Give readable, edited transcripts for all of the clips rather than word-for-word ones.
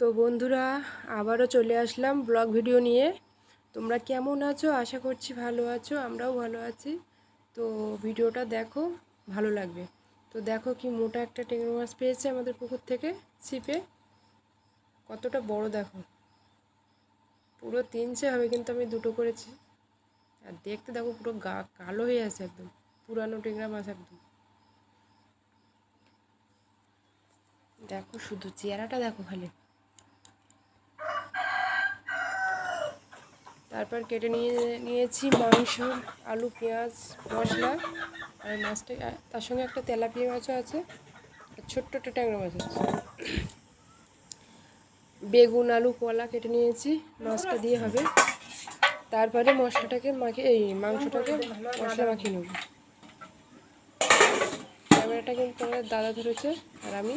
তো বন্ধুরা, আবারও চলে আসলাম ব্লগ ভিডিও নিয়ে। তোমরা কেমন আছো? আশা করছি ভালো আছো, আমরাও ভালো আছি। তো ভিডিওটা দেখো, ভালো লাগবে। তো দেখো কি মোটা একটা ট্যাংরা মাছ পেয়েছে আমাদের পুকুর থেকে ছিপে। কতটা বড় দেখো, পুরো 3 হবে, কিন্তু আমি 2টো করেছি। আর দেখতে দেখো পুরো গা কালো হয়ে আছে, একদম পুরানো ট্যাংরা মাছ একদম। দেখো শুধু চেহারাটা দেখো খালি। তারপর কেটে নিয়েছি মাংস, আলু, পেঁয়াজ, মশলা। আর মাছটা, তার সঙ্গে একটা তেলাপিয়া মাছও আছে, আর ছোট্ট একটা ট্যাংরা মাছ আছে। বেগুন, আলু, কলা কেটে নিয়েছি, মাছটা দিয়ে হবে। তারপরে মশলাটাকে মাংসটাকে মশলা মাখিয়ে নেব। ক্যামেরাটা কিন্তু আমাদের দাদা ধরেছে, আর আমি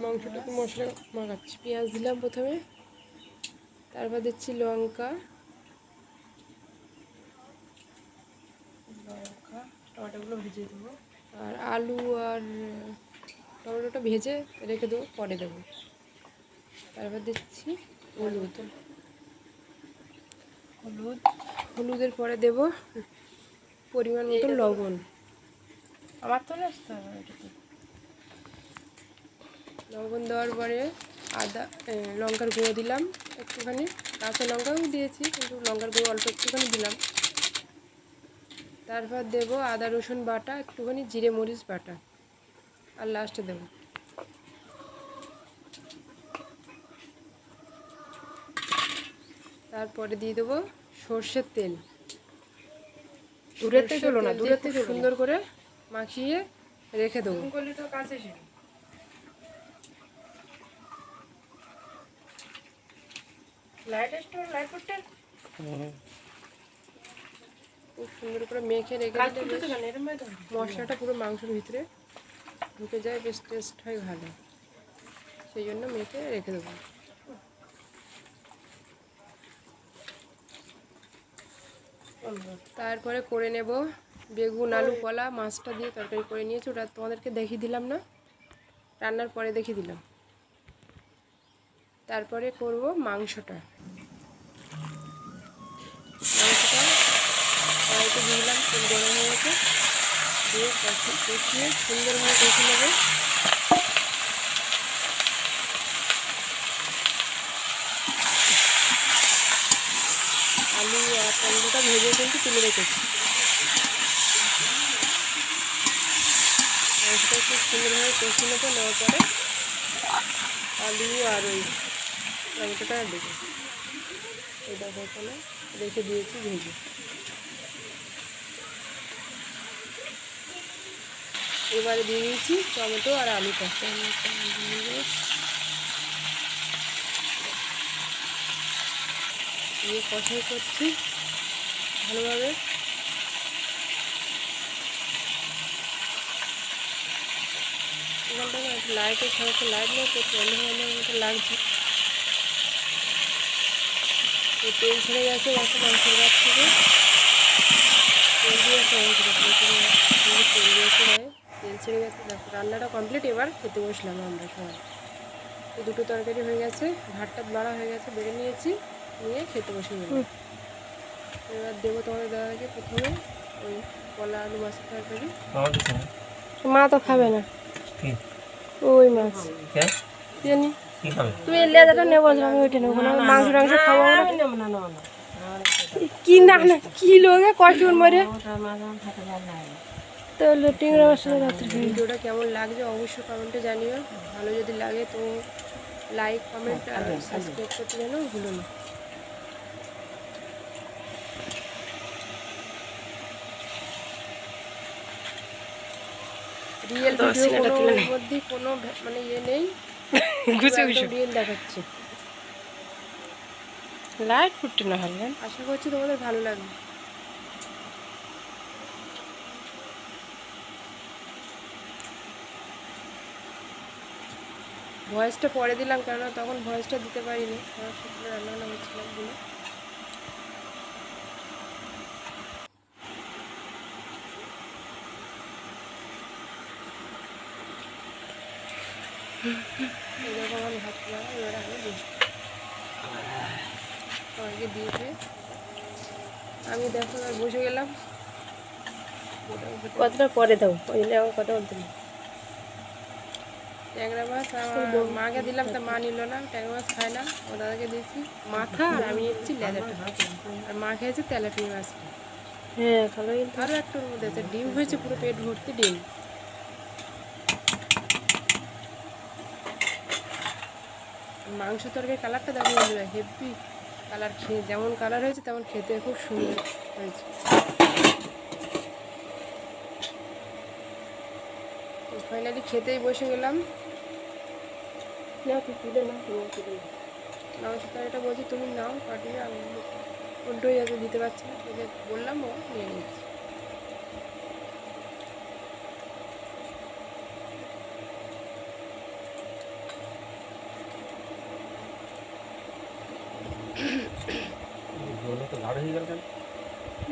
মাংসটাকে মশলা মাখাচ্ছি। পেঁয়াজ দিলাম প্রথমে, তারপর দিচ্ছি লঙ্কা, টমেটোগুলো ভেজে দেবো। আর আলু আর টমেটোটা ভেজে রেখে দেবো, পরে দেবো। তারপর দিচ্ছি হলুদ, হলুদের পরে দেব পরিমাণ মতো লবণ। আমার তো লবণ দেওয়ার পরে লঙ্কার গুঁড়ো দিলাম একটুখানি, কাঁচা লঙ্কাও দিয়েছি, কিন্তু লঙ্কার গুঁড়ো অল্প একটুখানি দিলাম। তারপর দেব আদা রসুন বাটা, একটুখানি জিরে মরিচ বাটা, আর লাস্টে দেব। তারপরে দিয়ে দেবো সর্ষের তেল। দূরেতে চলো না, দূরেতে সুন্দর করে মাখিয়ে রেখে দেবো। খুব সুন্দর করে মেখে রেখে দিলে মশলাটা পুরো মাংসের ভিতরে ঢুকে যায়, বেশ টেস্ট হয় ভালো। সেই জন্য মেখে রেখে দেবো। তারপরে করে নেব বেগুন, আলু, কলা। মাছটা দিয়ে তরকারি করে নিয়েছি, ওটা তোমাদেরকে দেখিয়ে দিলাম না, রান্নার পরে দেখিয়ে দিলাম। তারপরে করব মাংসটা কড়াইতে দিয়ে দিলাম, তেল গরম হয়ে গেছে, দিয়ে কষিয়ে সুন্দরভাবে কষিয়ে নেব। আলু আর টমেটোটা ভেজে কিন্তু তুলে রেখেছি। মাংসটা খুব সুন্দরভাবে কষিয়ে নেবো, নেওয়ার পরে আলু আর ওই টমেটোটা দেবো। এটা প্রথমে রেখে দিয়েছি ভেজে। এবারে দিয়ে দিয়েছি টমেটো আর আলুটা, দিয়ে কষাই করছি ভালোভাবে। এখানটা একটু লাইটের সমস্যা, লাইট নেই তো বন্ধ মতো লাগছে। তো তেল ছেড়ে গেছে মাংসের গাছ থেকে, তেল দিয়েছে তেল দিয়েছে হয়, তেল ছেড়ে গেছে। দেখো রান্নাটা কমপ্লিট, এবার খেতে বসলাম আমরা সবাই। তো 2টো তরকারি হয়ে গেছে, ভাতটা বাড়া হয়ে গেছে, বেড়ে নিয়েছি, নিয়ে খেতে বসে গেলাম। এবার দেবো তোমাদের দাদাকে প্রথমে ওই কলা আলু মাছের তরকারি। মা তো খাবে না ওই মাছ, জানি তুমি লেজাটা নেবো, আমি ওইটা নেবো না, মাংস টাংস খাবো না। কি না না কি লোকে কষ্টুন মরে। তো টিংরা মাছের রাত্রে ভিডিওটা কেমন লাগছে অবশ্যই কমেন্টে জানিও। ভালো যদি লাগে তো লাইক, কমেন্ট আর সাবস্ক্রাইব করতে যেন ভুলো না। রিয়েল ভিডিওর মধ্যে কোনো মানে ইয়ে নেই, রিয়েল দেখাচ্ছে। লাইট ফুটতে না হলে আশা করছি তোমাদের ভালো লাগবে। ভয়েসটা পরে দিলাম, কেননা তখন ভয়েসটা দিতে পারিনি, সকালে রান্নাবান্না করছিলাম বলে। এরকম আমার ভাত দিয়েছে। আমি দেখো আর বসে গেলাম। কতটা পরে দাও ওই জন্য আমার কথা বলতে নেই। ট্যাংরা মাছ আমার মাকে দিলাম, তা মা নিল না, ট্যাংরা মাছ খায় না, ও দাদাকে দিয়েছি মাথা, আর আমি নিচ্ছি লেজাটা, আর মা খেয়েছে তেলাপিয়া মাছটা। হ্যাঁ ভালো কিন্তু। আরও একটার মধ্যে আছে ডিম হয়েছে, পুরো পেট ভর্তি ডিম। মাংস তরকারির কালারটা দেখো বন্ধুরা, হেভি কালার, খেয়ে যেমন কালার হয়েছে তেমন খেতে খুব সুন্দর হয়েছে। তো ফাইনালি খেতেই বসে গেলাম। না তুই তুলে না, তুমি তুলে না। মাংস তরকারিটা বলছি তুমি নাও কাটিয়ে, আমি উল্টোই যাতে দিতে পারছি না, ওকে বললাম ও নিয়ে নিচ্ছি।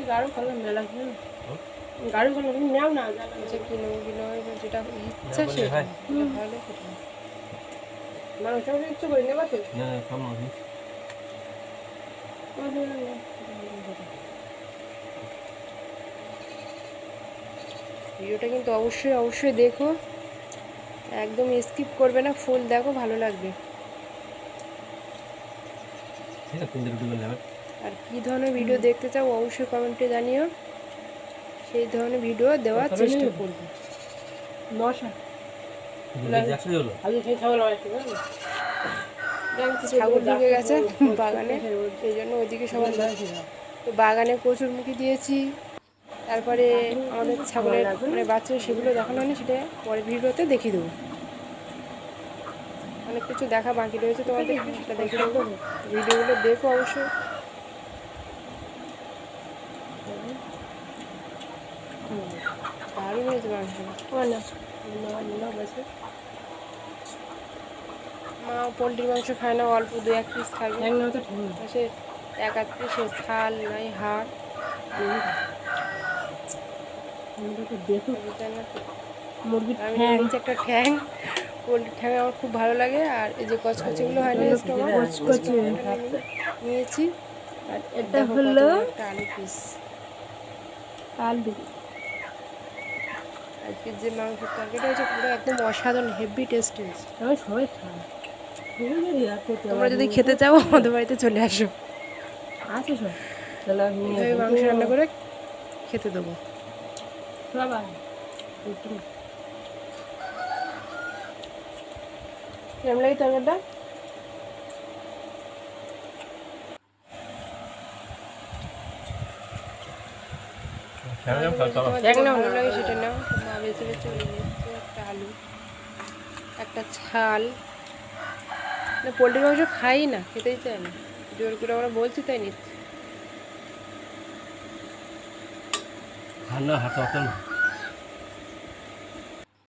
গাঢ় কালার মেলা খেয়ে না, গাঢ় কালার তুমি নাও না, আচ্ছা কিলো কিলো যেটা ইচ্ছা সেটা ভালো সেটা। মাংস ইচ্ছে করে নেবা তো। ভিডিওটা কিন্তু অবশ্যই অবশ্যই দেখো, একদম স্কিপ করবে না, ফুল দেখো, ভালো লাগবে। আর কী ধরনের ভিডিও দেখতে চাও অবশ্যই কমেন্টে জানিও, সেই ধরনের ভিডিও দেওয়ার চেষ্টা করবো। মশা আগে সেই ছাগল আছে ছাগল ঢুকে গেছে বাগানে, সেই জন্য ওইদিকে সবাই তো বাগানে কচুরমুখী দিয়েছি। তারপরে আমাদের ছাগলের মানে বাচ্চা, সেগুলো দেখানো হয়নি, সেটা পরের ভিডিওতে দেখিয়ে দেবো। অনেক কিছু দেখা বাকি রয়েছে তোমাদের, সেটা দেখে দেবো। ভিডিওগুলো দেখো অবশ্যই। দারুণ হয়েছে মাংস। মা পোলট্রির মাংস খায় না, অল্প 2-1 পিস খাবে, সে 1-1 পিস ছাল নাই হাড়। মুরগির আমি নিয়ে নিচ্ছি একটা ঠ্যাং, পোলট্রির ঠ্যাং আমার খুব ভালো লাগে। আর এই যে কচকচিগুলো হয় না, নিয়েছি। আর এটা হলো একটা আলু পিস। আলু। আজকে যে মাংসের তরকারিটা হয়েছে পুরো একদম অসাধারণ, হেভি টেস্ট হয়েছে। আমি সবাই খাই, তোমরা যদি খেতে চাও আমাদের বাড়িতে চলে আসো, আছে সব তাহলে এইভাবে মাংস রান্না করে খেতে দেবো। সবাই কেমন লাগে তরকারিটা? ভালো লাগে সেটা নাও। মা বেছে বেছে নিয়েছে একটা আলু, একটা ছাল। না পোলট্রির মাংস খাই না, খেতেই চায় না, জোর করে আমরা বলছি তাই নিচ্ছি। ঠান্ডা হাত